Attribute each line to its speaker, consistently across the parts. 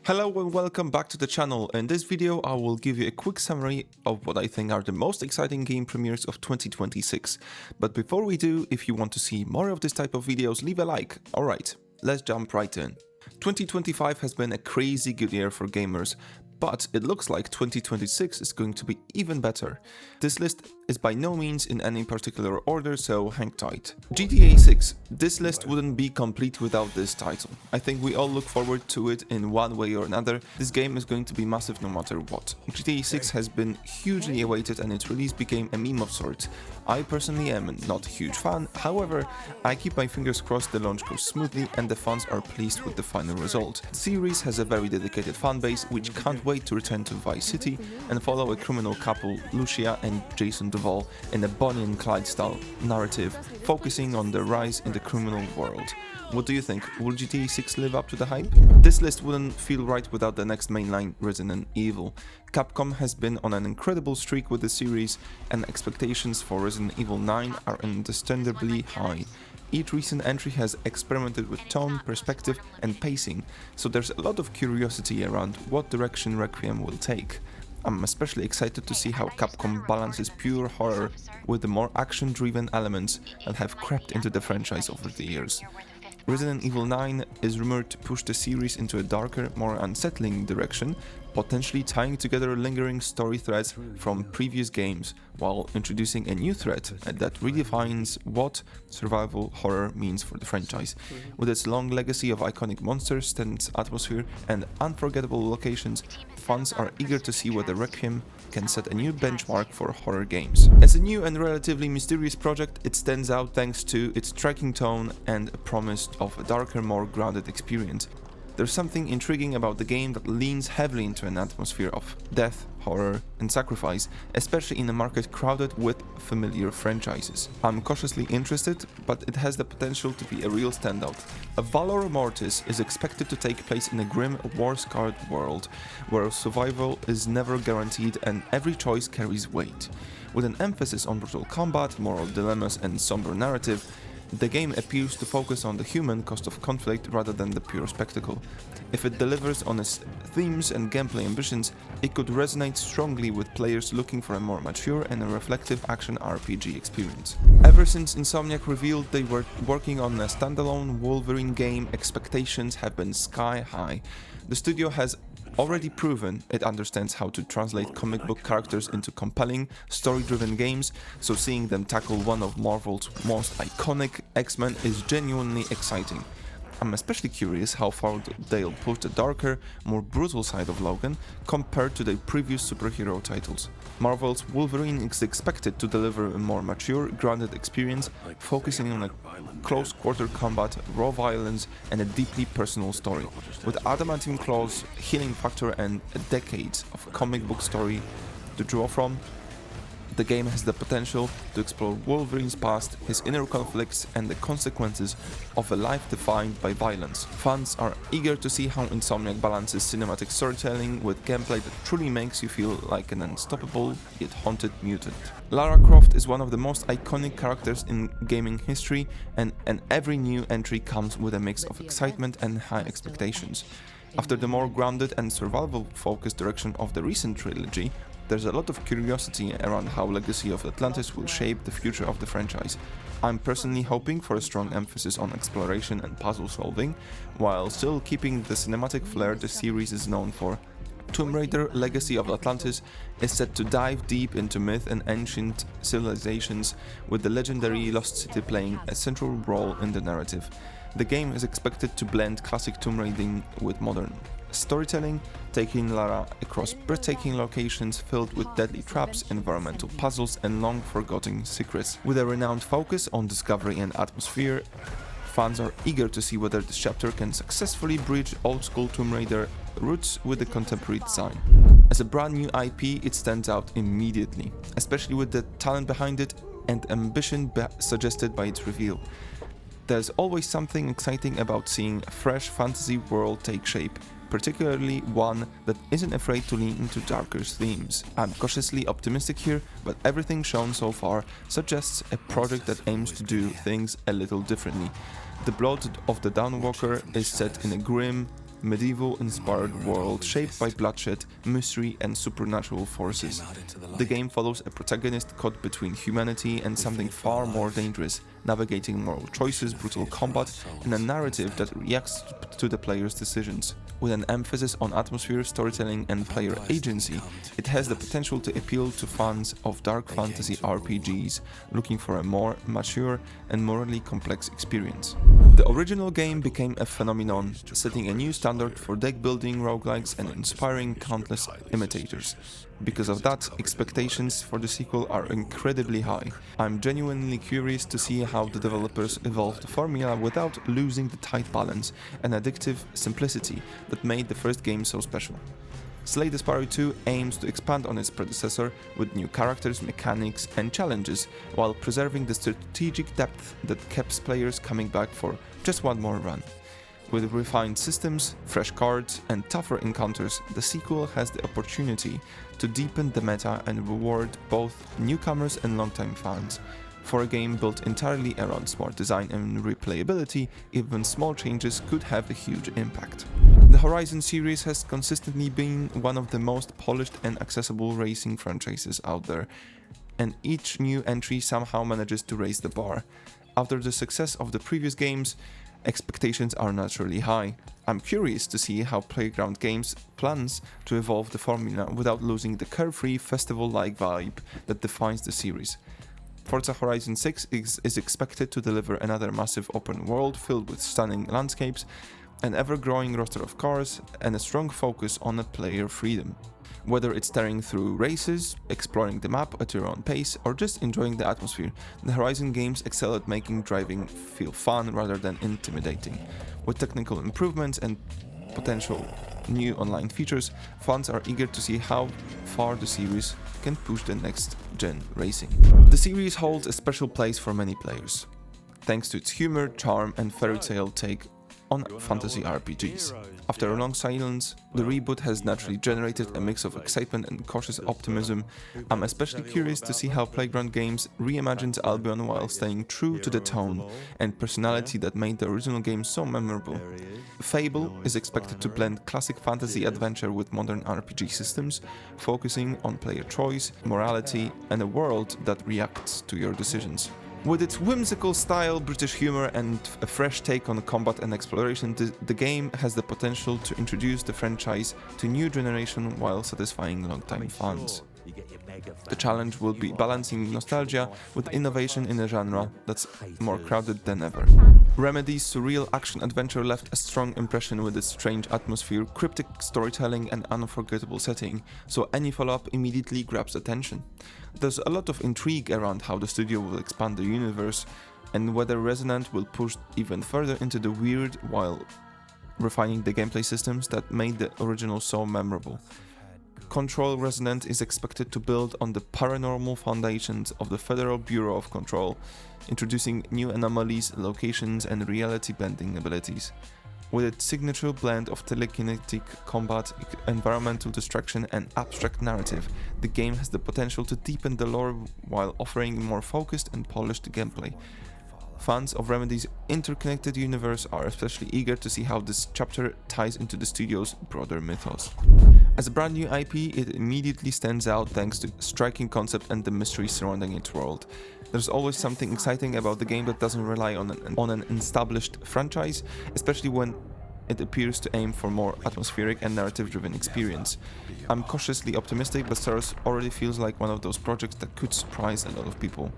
Speaker 1: Hello and welcome back to the channel. In this video I will give you a quick summary of what I think are the most exciting game premieres of 2026. But before we do, if you want to see more of this type of videos, leave a like. Alright, let's jump right in. 2025 has been a crazy good year for gamers, but it looks like 2026 is going to be even better. This list is by no means in any particular order, so hang tight. GTA 6. This list wouldn't be complete without this title. I think we all look forward to it in one way or another. This game is going to be massive no matter what. GTA 6 has been hugely awaited and its release became a meme of sorts. I personally am not a huge fan, however, I keep my fingers crossed the launch goes smoothly and the fans are pleased with the final result. The series has a very dedicated fanbase which can't wait to return to Vice City and follow a criminal couple, Lucia and Jason Duvall, in a Bonnie and Clyde style narrative focusing on their rise in the criminal world. What do you think? Will GTA 6 live up to the hype? This list wouldn't feel right without the next mainline, Resident Evil. Capcom has been on an incredible streak with the series, and expectations for Resident Evil 9 are understandably high. Each recent entry has experimented with tone, perspective and pacing, so there's a lot of curiosity around what direction Requiem will take. I'm especially excited to see how Capcom balances pure horror with the more action-driven elements that have crept into the franchise over the years. Resident Evil 9 is rumored to push the series into a darker, more unsettling direction, potentially tying together lingering story threads from previous games, while introducing a new threat that redefines what survival horror means for the franchise. With its long legacy of iconic monsters, tense atmosphere, and unforgettable locations, fans are eager to see whether Requiem can set a new benchmark for horror games. As a new and relatively mysterious project, it stands out thanks to its striking tone and a promise of a darker, more grounded experience. There's something intriguing about the game that leans heavily into an atmosphere of death, horror and sacrifice, especially in a market crowded with familiar franchises. I'm cautiously interested, but it has the potential to be a real standout. A Valor Mortis is expected to take place in a grim, war-scarred world, where survival is never guaranteed and every choice carries weight. With an emphasis on brutal combat, moral dilemmas and somber narrative, the game appears to focus on the human cost of conflict rather than the pure spectacle. If it delivers on its themes and gameplay ambitions, it could resonate strongly with players looking for a more mature and a reflective action RPG experience. Ever since Insomniac revealed they were working on a standalone Wolverine game, expectations have been sky high. The studio has already proven it understands how to translate comic book characters into compelling, story-driven games, so seeing them tackle one of Marvel's most iconic X-Men is genuinely exciting. I'm especially curious how far they'll push the darker, more brutal side of Logan compared to their previous superhero titles. Marvel's Wolverine is expected to deliver a more mature, grounded experience, focusing on a close-quarter combat, raw violence, and a deeply personal story. With adamantium claws, healing factor, and decades of comic book story to draw from, the game has the potential to explore Wolverine's past, his inner conflicts, and the consequences of a life defined by violence. Fans are eager to see how Insomniac balances cinematic storytelling with gameplay that truly makes you feel like an unstoppable yet haunted mutant. Lara Croft is one of the most iconic characters in gaming history, and every new entry comes with a mix of excitement and high expectations. After the more grounded and survival-focused direction of the recent trilogy, there's a lot of curiosity around how Legacy of Atlantis will shape the future of the franchise. I'm personally hoping for a strong emphasis on exploration and puzzle solving, while still keeping the cinematic flair the series is known for. Tomb Raider Legacy of Atlantis is set to dive deep into myth and ancient civilizations, with the legendary Lost City playing a central role in the narrative. The game is expected to blend classic tomb raiding with modern storytelling, taking Lara across breathtaking locations filled with deadly traps, environmental puzzles and long-forgotten secrets. With a renowned focus on discovery and atmosphere, fans are eager to see whether this chapter can successfully bridge old-school Tomb Raider roots with the contemporary design. As a brand new IP, it stands out immediately, especially with the talent behind it and ambition suggested by its reveal. There's always something exciting about seeing a fresh fantasy world take shape, particularly one that isn't afraid to lean into darker themes. I'm cautiously optimistic here, but everything shown so far suggests a project that aims to do things a little differently. The blood of the Dawnwalker is set in a grim, medieval-inspired world shaped by bloodshed, mystery and supernatural forces. The game follows a protagonist caught between humanity and something far more dangerous, navigating moral choices, brutal combat, and a narrative that reacts to the player's decisions. With an emphasis on atmosphere, storytelling, and player agency, it has the potential to appeal to fans of dark fantasy RPGs looking for a more mature and morally complex experience. The original game became a phenomenon, setting a new standard for deck-building roguelikes and inspiring countless imitators. Because of that, expectations for the sequel are incredibly high. I'm genuinely curious to see how the developers evolve the formula without losing the tight balance and addictive simplicity that made the first game so special. Slay the Spire 2 aims to expand on its predecessor with new characters, mechanics and challenges, while preserving the strategic depth that keeps players coming back for just one more run. With refined systems, fresh cards, and tougher encounters, the sequel has the opportunity to deepen the meta and reward both newcomers and longtime fans. For a game built entirely around smart design and replayability, even small changes could have a huge impact. The Horizon series has consistently been one of the most polished and accessible racing franchises out there, and each new entry somehow manages to raise the bar. After the success of the previous games, expectations are naturally high. I'm curious to see how Playground Games plans to evolve the formula without losing the carefree, festival-like vibe that defines the series. Forza Horizon 6 is expected to deliver another massive open world filled with stunning landscapes, an ever-growing roster of cars, and a strong focus on player freedom. Whether it's tearing through races, exploring the map at your own pace, or just enjoying the atmosphere, the Horizon games excel at making driving feel fun rather than intimidating. With technical improvements and potential new online features, fans are eager to see how far the series can push the next-gen racing. The series holds a special place for many players, thanks to its humor, charm, and fairy tale take on fantasy RPGs. After a long silence, the reboot has naturally generated a mix of excitement and cautious optimism. I'm especially curious to see how Playground Games reimagines Albion while staying true to the tone and personality that made the original game so memorable. Fable is expected to blend classic fantasy adventure with modern RPG systems, focusing on player choice, morality, and a world that reacts to your decisions. With its whimsical style, British humor, and a fresh take on combat and exploration, the game has the potential to introduce the franchise to a new generation while satisfying longtime fans. The challenge will be balancing nostalgia with innovation in a genre that's more crowded than ever. Remedy's surreal action-adventure left a strong impression with its strange atmosphere, cryptic storytelling and unforgettable setting, so any follow-up immediately grabs attention. There's a lot of intrigue around how the studio will expand the universe and whether Resonant will push even further into the weird while refining the gameplay systems that made the original so memorable. Control Resonant is expected to build on the paranormal foundations of the Federal Bureau of Control, introducing new anomalies, locations, and reality-bending abilities. With its signature blend of telekinetic combat, environmental destruction, and abstract narrative, the game has the potential to deepen the lore while offering more focused and polished gameplay. Fans of Remedy's interconnected universe are especially eager to see how this chapter ties into the studio's broader mythos. As a brand new IP, it immediately stands out thanks to striking concept and the mystery surrounding its world. There's always something exciting about the game that doesn't rely on an established franchise, especially when it appears to aim for more atmospheric and narrative-driven experience. I'm cautiously optimistic, but Saros already feels like one of those projects that could surprise a lot of people.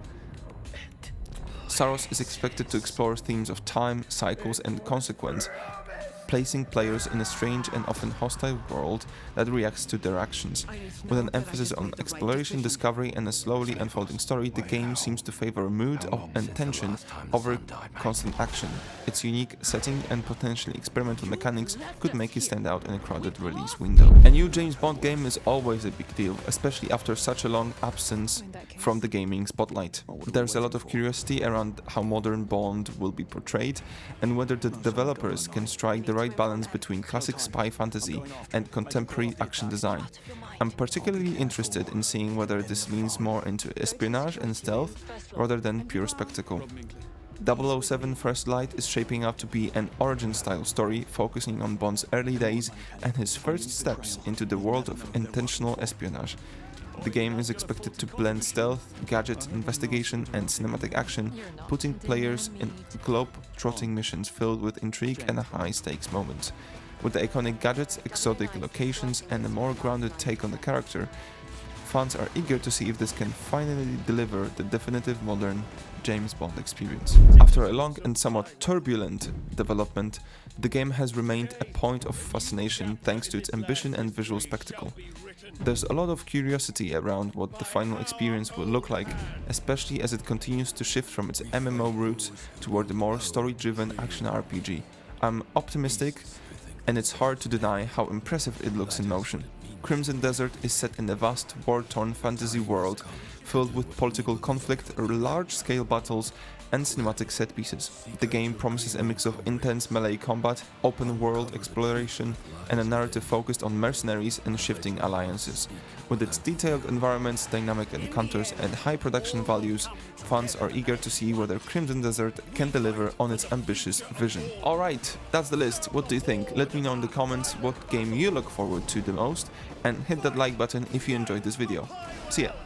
Speaker 1: Saros is expected to explore themes of time, cycles, and consequence, placing players in a strange and often hostile world that reacts to their actions. With an emphasis on exploration, discovery, and a slowly unfolding story, the game seems to favor mood and tension over constant action. Its unique setting and potentially experimental mechanics could make it stand out in a crowded release window. A new James Bond game is always a big deal, especially after such a long absence from the gaming spotlight. There's a lot of curiosity around how modern Bond will be portrayed and whether the developers can strike the right balance between classic spy fantasy and contemporary action design. I'm particularly interested in seeing whether this leans more into espionage and stealth rather than pure spectacle. 007 First Light is shaping up to be an origin-style story focusing on Bond's early days and his first steps into the world of intentional espionage. The game is expected to blend stealth, gadget, investigation and cinematic action, putting players in globe-trotting missions filled with intrigue and high-stakes moments. With the iconic gadgets, exotic locations and a more grounded take on the character, fans are eager to see if this can finally deliver the definitive modern James Bond experience. After a long and somewhat turbulent development, the game has remained a point of fascination thanks to its ambition and visual spectacle. There's a lot of curiosity around what the final experience will look like, especially as it continues to shift from its MMO roots toward a more story-driven action RPG. I'm optimistic, and it's hard to deny how impressive it looks in motion. Crimson Desert is set in a vast, war-torn fantasy world filled with political conflict, large-scale battles, and cinematic set pieces. The game promises a mix of intense melee combat, open-world exploration, and a narrative focused on mercenaries and shifting alliances. With its detailed environments, dynamic encounters, and high production values, fans are eager to see whether Crimson Desert can deliver on its ambitious vision. Alright, that's the list. What do you think? Let me know in the comments what game you look forward to the most, and hit that like button if you enjoyed this video. See ya!